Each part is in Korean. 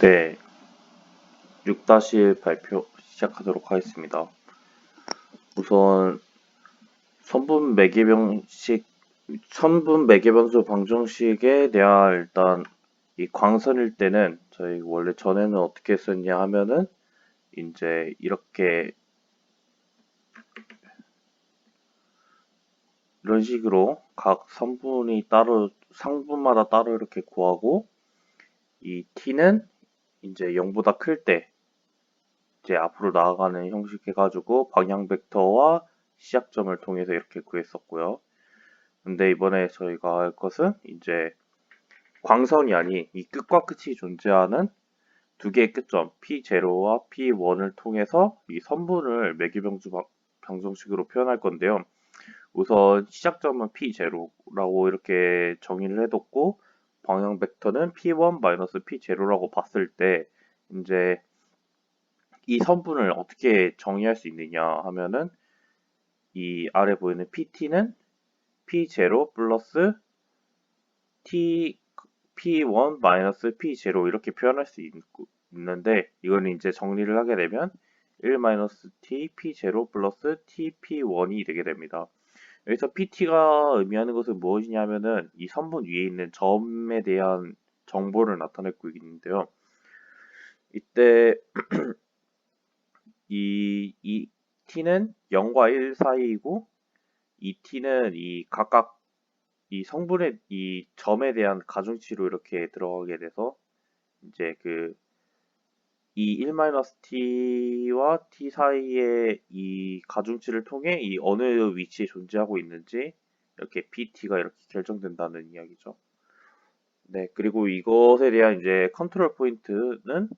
네, 6-1 발표 시작하도록 하겠습니다. 우선 선분 매개변수 방정식에 대한 일단 이 광선일 때는 저희 원래 전에는 어떻게 했었냐 하면은 이제 이렇게 이런 식으로 각 선분이 따로 상분마다 따로 이렇게 구하고 이 t는 이제 0보다 클 때 이제 앞으로 나아가는 형식 해가지고 방향 벡터와 시작점을 통해서 이렇게 구했었고요. 근데 이번에 저희가 할 것은 이제 광선이 아닌 이 끝과 끝이 존재하는 두 개의 끝점 P0와 P1을 통해서 이 선분을 매개병수 방정식으로 표현할 건데요. 우선 시작점은 P0라고 이렇게 정의를 해뒀고 방향 벡터는 P1-P0라고 봤을 때 이제 이 선분을 어떻게 정의할 수 있느냐 하면은 이 아래 보이는 PT는 P0 플러스 T P1-P0 이렇게 표현할 수 있는데 이거는 이제 정리를 하게 되면 1-T P0 플러스 T P1이 되게 됩니다. 여기서 PT가 의미하는 것은 무엇이냐면은 이 선분 위에 있는 점에 대한 정보를 나타내고 있는데요. 이때 이 T는 0과 1 사이이고 이 T는 이 각각 이 성분의 이 점에 대한 가중치로 이렇게 들어가게 돼서 이제 이 1-t와 t 사이의 이 가중치를 통해 이 어느 위치에 존재하고 있는지 이렇게 pt가 이렇게 결정된다는 이야기죠. 네, 그리고 이것에 대한 이제 컨트롤 포인트는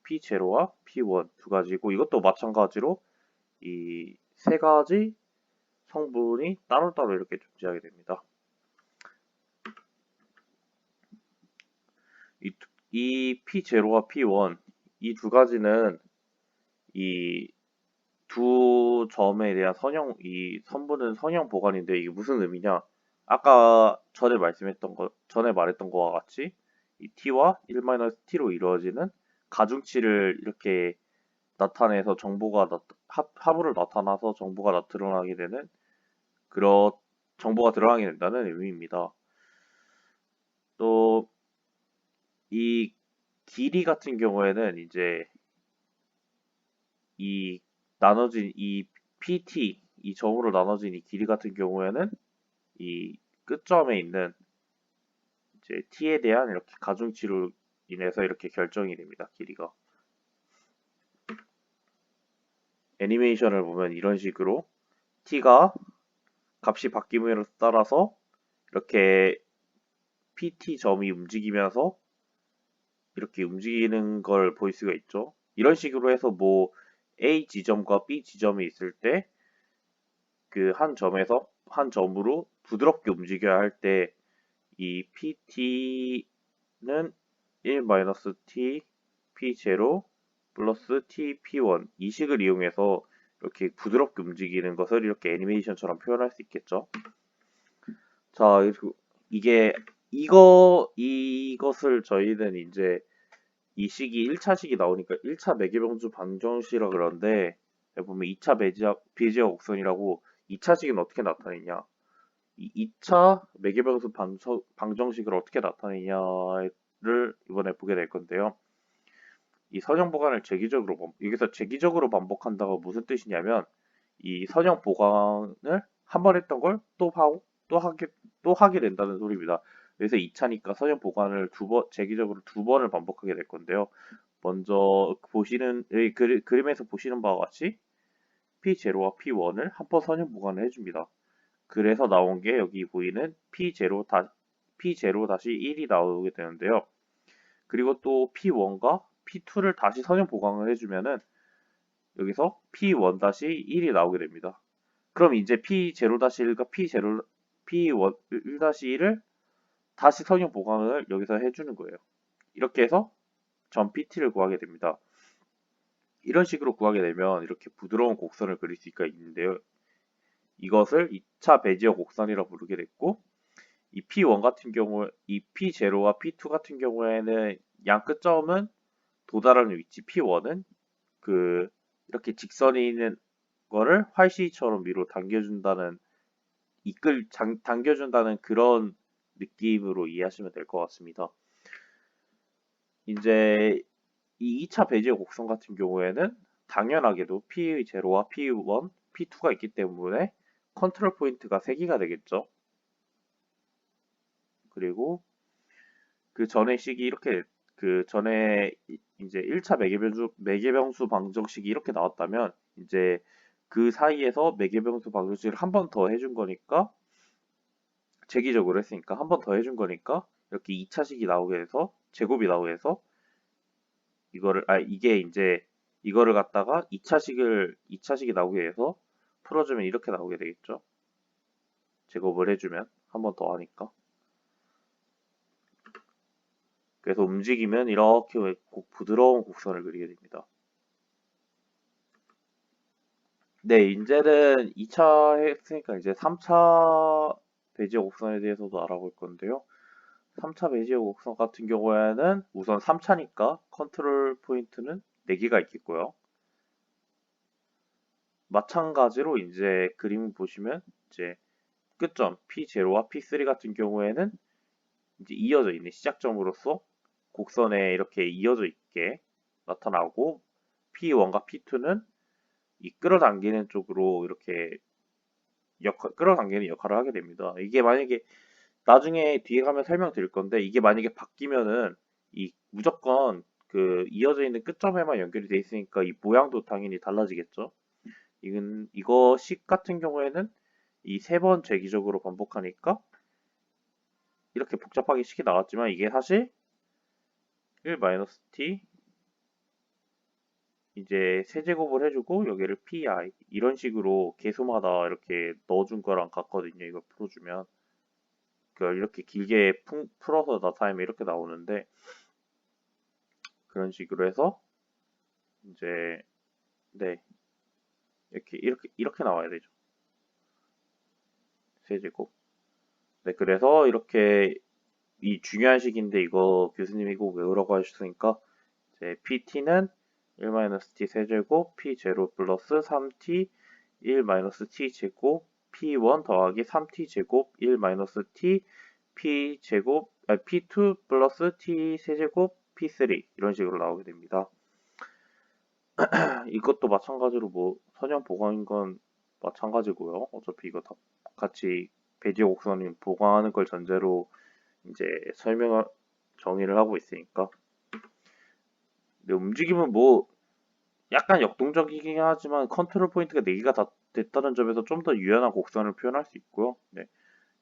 p0와 p1 두 가지고 이것도 마찬가지로 이 세 가지 성분이 따로따로 이렇게 존재하게 됩니다. 이 P0와 P1 이 두 가지는 이 두 점에 대한 이 선분은 선형 보관인데 이게 무슨 의미냐? 아까 전에 말했던 거와 같이 이 t와 1-t로 이루어지는 가중치를 이렇게 나타내서 합으로 나타나서 정보가 드러나게 되는 그런 정보가 드러나게 된다는 의미입니다. 또 이 길이 같은 경우에는 이제 이 나눠진 이 PT 이 점으로 나눠진 이 길이 같은 경우에는 이 끝점에 있는 이제 t에 대한 이렇게 가중치로 인해서 이렇게 결정이 됩니다. 길이가. 애니메이션을 보면 이런 식으로 t가 값이 바뀜에 따라서 이렇게 pt 점이 움직이면서 이렇게 움직이는 걸 볼 수가 있죠. 이런 식으로 해서 뭐 A 지점과 B 지점이 있을 때 그 한 점에서 한 점으로 부드럽게 움직여야 할 때 이 PT는 1-T P0 플러스 T P1 이 식을 이용해서 이렇게 부드럽게 움직이는 것을 이렇게 애니메이션처럼 표현할 수 있겠죠. 자, 이게 이것을 저희는 이제 이 식이 1차식이 나오니까 1차 매개병수 방정식이라 그러는데 보면 2차 베지어 곡선이라고 2차식은 어떻게 나타내냐 이 2차 매개병수 방정식을 어떻게 나타내냐를 이번에 보게 될 건데요. 이 선형 보관을 여기서 재기적으로 반복한다고 무슨 뜻이냐면 이 선형 보관을 한 번 했던 걸 또 하게 된다는 소리입니다. 그래서 2차니까 선형 보관을 재기적으로 두 번을 반복하게 될 건데요. 먼저 여기 그림에서 보시는 바와 같이 P0와 P1을 한 번 선형 보관을 해줍니다. 그래서 나온 게 여기 보이는 P0-1이 나오게 되는데요. 그리고 또 P1과 P2를 다시 선형 보강을 해주면은 여기서 P1-1이 나오게 됩니다. 그럼 이제 P0-1과 P1-1을 다시 선형 보강을 여기서 해주는 거예요. 이렇게 해서 점 PT를 구하게 됩니다. 이런 식으로 구하게 되면 이렇게 부드러운 곡선을 그릴 수가 있는데요. 이것을 2차 베지어 곡선이라고 부르게 됐고 이 P0와 P2 같은 경우에는 양 끝점은 도달하는 위치 P1은 이렇게 직선이 있는 거를 활시처럼 위로 당겨준다는 당겨준다는 그런 느낌으로 이해하시면 될 것 같습니다. 이제 이 2차 배지의 곡선 같은 경우에는 당연하게도 P0와 P1, P2가 있기 때문에 컨트롤 포인트가 3개가 되겠죠. 그리고 그 전에 식이 이렇게 그 전에 이제 1차 매개병수 방정식이 이렇게 나왔다면 이제 그 사이에서 매개병수 방정식을 한 번 더 해준 거니까 재기적으로 했으니까 한 번 더 해준 거니까 이렇게 2차식이 나오게 돼서 제곱이 나오게 해서 이게 이제 이거를 갖다가 2차식이 나오게 해서 풀어주면 이렇게 나오게 되겠죠. 제곱을 해주면 한 번 더 하니까. 그래서 움직이면 이렇게 부드러운 곡선을 그리게 됩니다. 네, 이제는 2차 했으니까 이제 3차 배지의 곡선에 대해서도 알아볼 건데요. 3차 배지의 곡선 같은 경우에는 우선 3차니까 컨트롤 포인트는 4개가 있겠고요. 마찬가지로 이제 그림 보시면 이제 끝점 P0와 P3 같은 경우에는 이제 이어져 있는 시작점으로서 곡선에 이렇게 이어져 있게 나타나고 P1과 P2는 이 끌어당기는 쪽으로 이렇게 끌어당기는 역할을 하게 됩니다. 이게 만약에 나중에 뒤에 가면 설명드릴 건데 이게 만약에 바뀌면은 이 무조건 그 이어져 있는 끝점에만 연결이 돼 있으니까 이 모양도 당연히 달라지겠죠. 이거 식 같은 경우에는 이 3번 재기적으로 반복하니까 이렇게 복잡하게 식이 나왔지만 이게 사실 1-t 이제 세제곱을 해주고 여기를 pi 이런 식으로 개수마다 이렇게 넣어준 거랑 같거든요. 이걸 풀어주면 이렇게 길게 풀어서 나타내면 이렇게 나오는데 그런 식으로 해서 이제 네 이렇게 나와야 되죠. 세제곱. 네, 그래서 이렇게 이 중요한 식인데 이거 교수님이 꼭 외우라고 하셨으니까 이제 PT는 1-t 세제곱 P0 플러스 3t 1-t 제곱 P1 더하기 3t 제곱 1-t P 제곱 P2 플러스 t 세제곱 P3 이런 식으로 나오게 됩니다. 이것도 마찬가지로 뭐 선형 보강인 건 마찬가지고요. 어차피 이거 다 같이 배지어 곡선이 보강하는 걸 전제로 이제 정의를 하고 있으니까. 근데 움직임은 뭐 약간 역동적이긴 하지만 컨트롤 포인트가 4개가 다 됐다는 점에서 좀 더 유연한 곡선을 표현할 수 있고요. 네.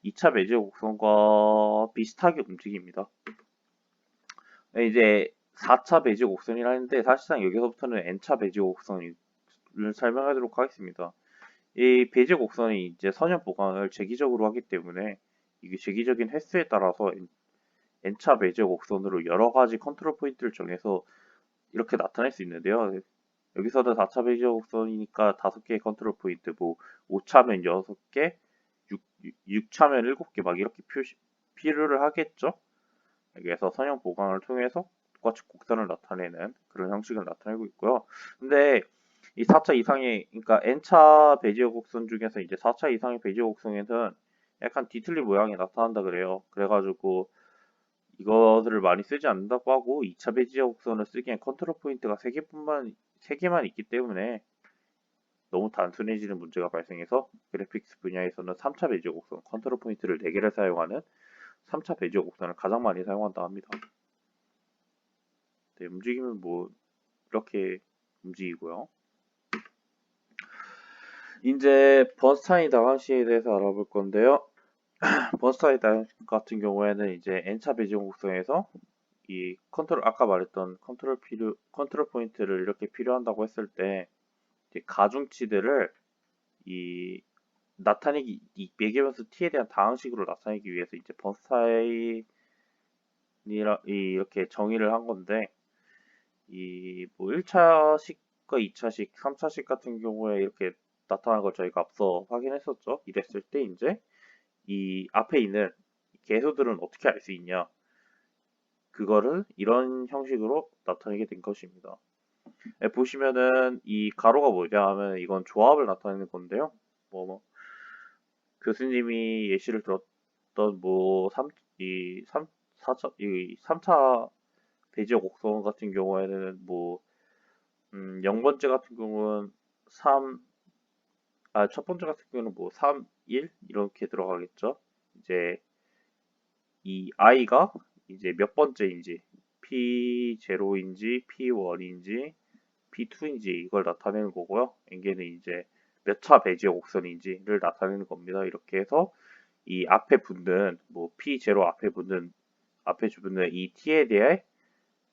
2차 배지어 곡선과 비슷하게 움직입니다. 네, 이제 4차 배지어 곡선이라는데 사실상 여기서부터는 n차 배지어 곡선을 설명하도록 하겠습니다. 이 배지어 곡선이 이제 선형 보강을 재기적으로 하기 때문에 이게 재기적인 횟수에 따라서 n차 배지어 곡선으로 여러 가지 컨트롤 포인트를 정해서 이렇게 나타낼 수 있는데요. 여기서는 4차 배지어 곡선이니까 5개의 컨트롤 포인트, 뭐 5차면 6개, 6차면 7개 막 이렇게 필요를 하겠죠. 여기에서 선형 보강을 통해서 똑같이 곡선을 나타내는 그런 형식을 나타내고 있고요. 근데 이 4차 이상의 그러니까 n차 배지어 곡선 중에서 이제 4차 이상의 배지어 곡선에는 약간 뒤틀린 모양이 나타난다 그래요. 그래가지고 이것을 많이 쓰지 않는다고 하고 2차 배지어 곡선을 쓰기엔 컨트롤 포인트가 3개만 있기 때문에 너무 단순해지는 문제가 발생해서 그래픽스 분야에서는 3차 배지어 곡선 컨트롤 포인트를 4개를 사용하는 3차 배지어 곡선을 가장 많이 사용한다 합니다. 네, 움직임은 뭐 이렇게 움직이고요. 이제 번스타인 다방식에 대해서 알아볼 건데요. 번스타인 다방식 같은 경우에는 이제 n차 배지어 곡선에서 이 아까 말했던 컨트롤 포인트를 이렇게 필요한다고 했을 때 가중치들을 이 매개변수 t에 대한 다항식으로 나타내기 위해서 이제 번스타인이라 이렇게 정의를 한 건데 이 뭐 1차식과 2차식, 3차식 같은 경우에 이렇게 나타난 걸 저희가 앞서 확인했었죠. 이랬을 때 이제 이 앞에 있는 개수들은 어떻게 알 수 있냐? 그거를 이런 형식으로 나타내게 된 것입니다. 보시면은 이 가로가 뭐냐 하면 이건 조합을 나타내는 건데요. 뭐 교수님이 예시를 들었던 뭐 3차 배지어 곡선 같은 경우에는 뭐 0번째 같은 경우는 첫 번째 같은 경우는 뭐 3, 1 이렇게 들어가겠죠. 이제 이 i가 이제 몇 번째인지 P0인지 P1인지 P2인지 이걸 나타내는 거고요. n개는 이제 몇 차 배지의 곡선인지를 나타내는 겁니다. 이렇게 해서 이 앞에 붙는 뭐 P0 앞에 붙는 이 t에 대해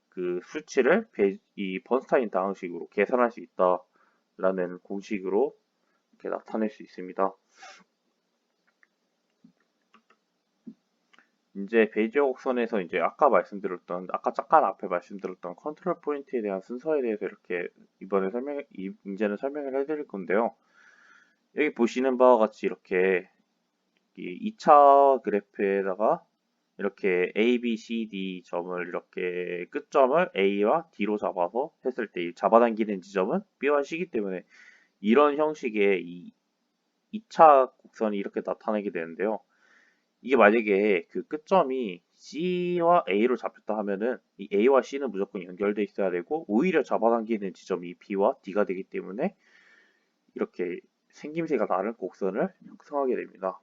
그 수치를 이 번스타인 방식으로 계산할 수 있다라는 공식으로 이렇게 나타낼 수 있습니다. 이제 베이지어 곡선에서 이제 아까 잠깐 앞에 말씀드렸던 컨트롤 포인트에 대한 순서에 대해서 이렇게 이제는 설명을 해드릴 건데요. 여기 보시는 바와 같이 이렇게 이 2차 그래프에다가 이렇게 A, B, C, D 점을 이렇게 끝점을 A와 D로 잡아서 했을 때 이 잡아당기는 지점은 B와 C이기 때문에 이런 형식의 이 2차 곡선이 이렇게 나타나게 되는데요. 이게 만약에 그 끝점이 C와 A로 잡혔다 하면은 이 A와 C는 무조건 연결돼 있어야 되고 오히려 잡아당기는 지점이 B와 D가 되기 때문에 이렇게 생김새가 다른 곡선을 형성하게 됩니다.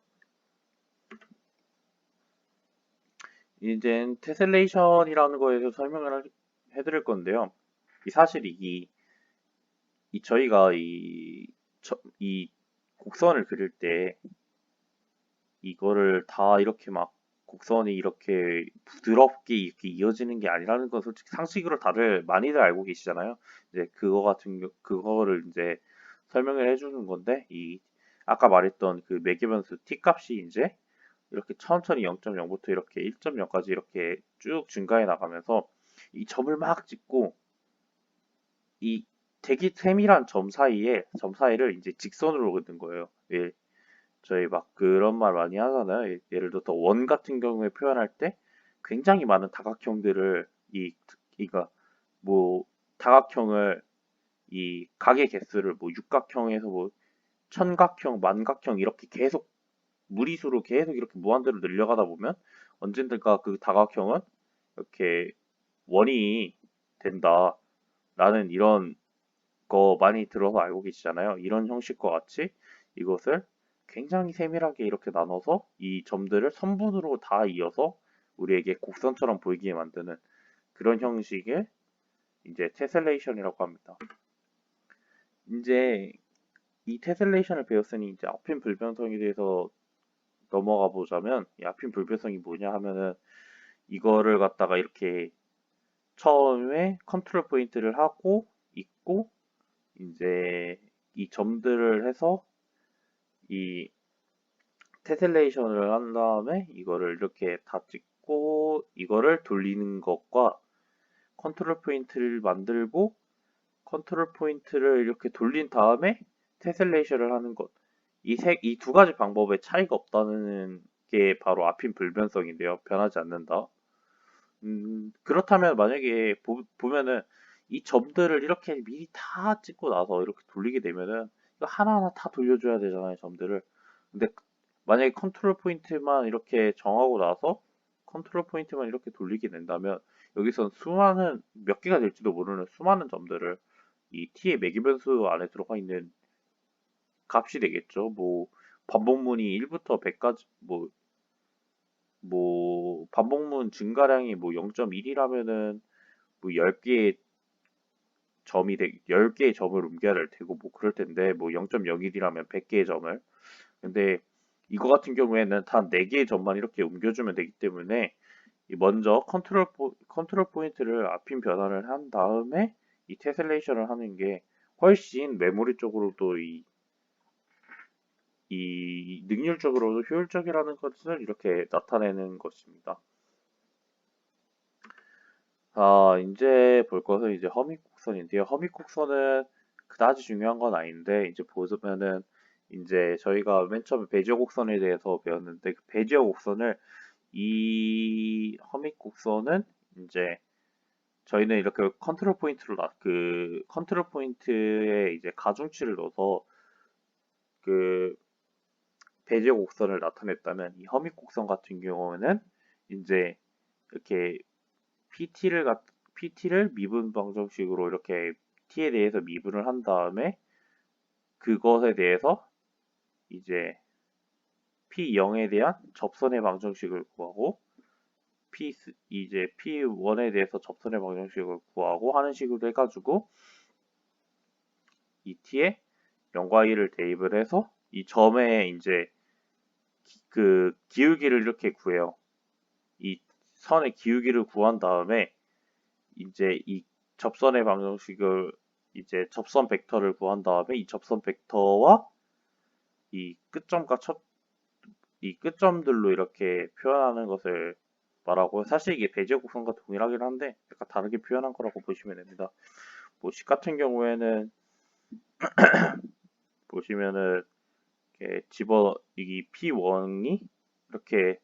이제 테셀레이션이라는 거에 대해서 설명을 해드릴 건데요. 사실 저희가 이 곡선을 그릴 때 이거를 다 이렇게 막 곡선이 이렇게 부드럽게 이렇게 이어지는 게 아니라는 건 솔직히 상식으로 많이들 알고 계시잖아요. 이제 그거를 이제 설명을 해주는 건데 아까 말했던 그 매개변수 t 값이 이제 이렇게 천천히 0.0부터 이렇게 1.0까지 이렇게 쭉 증가해 나가면서 이 점을 막 찍고 이 되게 세밀한 점 사이를 이제 직선으로 그는 거예요. 예, 저희 막 그런 말 많이 하잖아요. 예를 들어서 원 같은 경우에 표현할 때 굉장히 많은 다각형들을 그러니까 뭐 다각형을 이 각의 개수를 뭐 육각형에서 뭐 천각형, 만각형 이렇게 계속 무리수로 계속 이렇게 무한대로 늘려가다 보면 언젠가 그 다각형은 이렇게 원이 된다라는 이런 거 많이 들어서 알고 계시잖아요. 이런 형식과 같이 이것을 굉장히 세밀하게 이렇게 나눠서 이 점들을 선분으로 다 이어서 우리에게 곡선처럼 보이게 만드는 그런 형식의 이제 테셀레이션이라고 합니다. 이제 이 테셀레이션을 배웠으니 이제 아핀 불변성에 대해서 넘어가 보자면 이 아핀 불변성이 뭐냐 하면은 이거를 갖다가 이렇게 처음에 컨트롤 포인트를 하고 있고 이제 이 점들을 해서 이 테셀레이션을 한 다음에 이거를 이렇게 다 찍고 이거를 돌리는 것과 컨트롤 포인트를 만들고 컨트롤 포인트를 이렇게 돌린 다음에 테셀레이션을 하는 것. 이 두 가지 방법에 차이가 없다는 게 바로 아핀 불변성인데요. 변하지 않는다. 그렇다면 만약에 보면은 이 점들을 이렇게 미리 다 찍고 나서 이렇게 돌리게 되면은 이거 하나하나 다 돌려줘야 되잖아요, 점들을. 근데 만약에 컨트롤 포인트만 이렇게 정하고 나서 컨트롤 포인트만 이렇게 돌리게 된다면 여기선 몇 개가 될지도 모르는 수많은 점들을 이 t의 매기변수 안에 들어가 있는 값이 되겠죠. 뭐 반복문이 1부터 100까지 반복문 증가량이 뭐 0.1이라면은 뭐 10개의 점을 옮겨야 될 테고 뭐 그럴 텐데 뭐 0.01이라면 100개의 점을. 근데 이거 같은 경우에는 단 4개의 점만 이렇게 옮겨주면 되기 때문에 먼저 컨트롤 포인트를 앞핀 변환을 한 다음에 이 테셀레이션을 하는 게 훨씬 메모리 쪽으로도 이 능률적으로도 효율적이라는 것을 이렇게 나타내는 것입니다. 이제 볼 것은 이제 허밋곡선인데요. 허밋곡선은 그다지 중요한 건 아닌데, 이제 보면은, 이제 저희가 맨 처음에 베지어 곡선에 대해서 배웠는데, 그 베지어 곡선을, 이 허밋곡선은 이제 저희는 이렇게 컨트롤 포인트에 이제 가중치를 넣어서 그 배제 곡선을 나타냈다면, 이 허밋 곡선 같은 경우에는 이제 이렇게 PT를 미분 방정식으로 이렇게 T에 대해서 미분을 한 다음에 그것에 대해서 이제 P0에 대한 접선의 방정식을 구하고 이제 P1에 대해서 접선의 방정식을 구하고 하는 식으로 해가지고 이 T에 0과 1을 대입을 해서 이 점에 이제 그 기울기를 이렇게 구해요. 이 선의 기울기를 구한 다음에 이제 이 접선의 방정식을 이제 접선 벡터를 구한 다음에 이 접선 벡터와 이 끝점들로 이렇게 표현하는 것을 말하고, 사실 이게 배제 곡선과 동일하긴 한데 약간 다르게 표현한 거라고 보시면 됩니다. 뭐 식 같은 경우에는 보시면은 이렇게 이 P1이 이렇게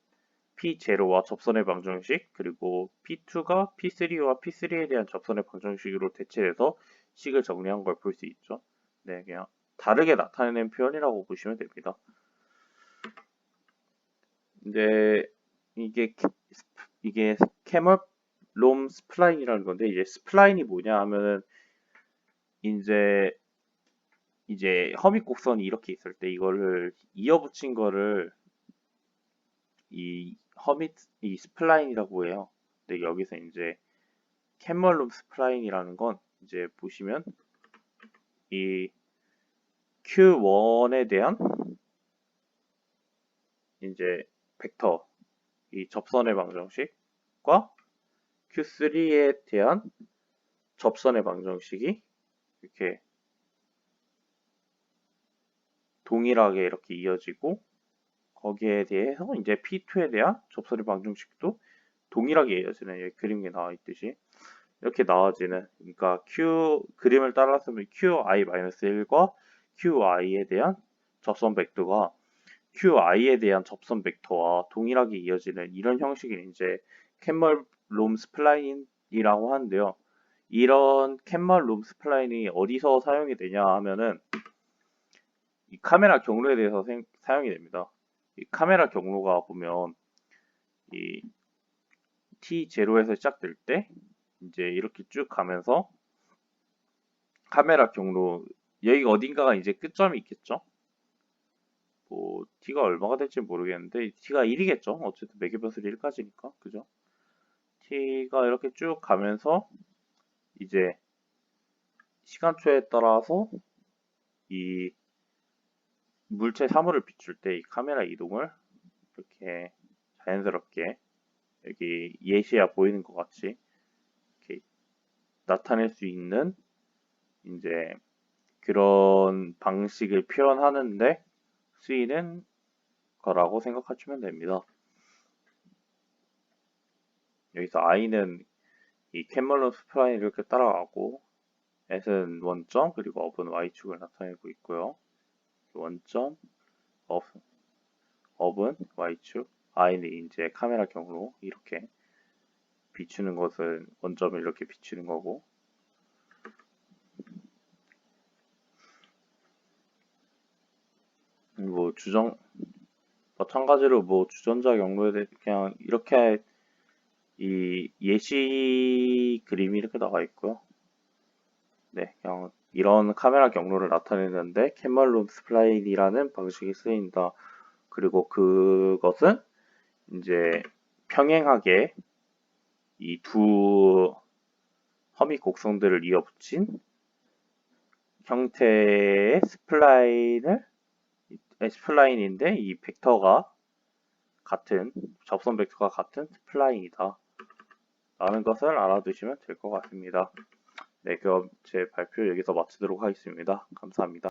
P0와 접선의 방정식, 그리고 P2가 P3와 P3에 대한 접선의 방정식으로 대체해서 식을 정리한 걸 볼 수 있죠. 네, 그냥 다르게 나타내는 표현이라고 보시면 됩니다. 근데 이게 캐멀롬 스플라인이라는 건데, 이제 스플라인이 뭐냐 하면은 이제 허밋 곡선이 이렇게 있을 때 이거를 이어붙인 거를 이 스플라인이라고 해요. 근데 여기서 이제 캐멀룸 스플라인이라는 건 이제 보시면 이 Q1에 대한 이제 벡터, 이 접선의 방정식과 Q3에 대한 접선의 방정식이 이렇게 동일하게 이렇게 이어지고, 거기에 대해서 이제 P2에 대한 접선의 방정식도 동일하게 이어지는, 여기 그림에 나와 있듯이 이렇게 나와지는, 그러니까 그림을 따라서면 QI-1과 QI에 대한 접선 벡터가 QI에 대한 접선 벡터와 동일하게 이어지는 이런 형식이 이제 캔멀롬 스플라인이라고 하는데요. 이런 캔멀롬 스플라인이 어디서 사용이 되냐 하면은 이 카메라 경로에 대해서 사용이 됩니다. 이 카메라 경로가 보면 이 T0에서 시작될 때 이제 이렇게 쭉 가면서 카메라 경로, 여기가 어딘가가 이제 끝점이 있겠죠. 뭐 T가 얼마가 될지 모르겠는데 T가 1이겠죠. 어쨌든 매개변수는 1까지니까, 그죠? T가 이렇게 쭉 가면서 이제 시간초에 따라서 이 물체 사물을 비출 때 이 카메라 이동을 이렇게 자연스럽게 여기 예시야 보이는 것 같이 이렇게 나타낼 수 있는 이제 그런 방식을 표현하는데 쓰이는 거라고 생각하시면 됩니다. 여기서 i는 이 캔멀론 스프라인을 이렇게 따라가고, s는 원점, 그리고 업은 y축을 나타내고 있고요. 원점, 업은 y축, i는 이제 카메라 경로 이렇게 비추는 것은 원점을 이렇게 비추는 거고, 뭐 마찬가지로 뭐 주전자 경로에 대해 그냥 이렇게 이 예시 그림이 이렇게 나와 있고요. 네, 그냥 이런 카메라 경로를 나타내는데 캔멀롬 스플라인이라는 방식이 쓰인다. 그리고 그것은 이제 평행하게 이 두 허밋 곡선들을 이어붙인 형태의 스플라인인데 이 벡터가 접선 벡터가 같은 스플라인이다 라는 것을 알아두시면 될 것 같습니다. 네, 그럼 제 발표 여기서 마치도록 하겠습니다. 감사합니다.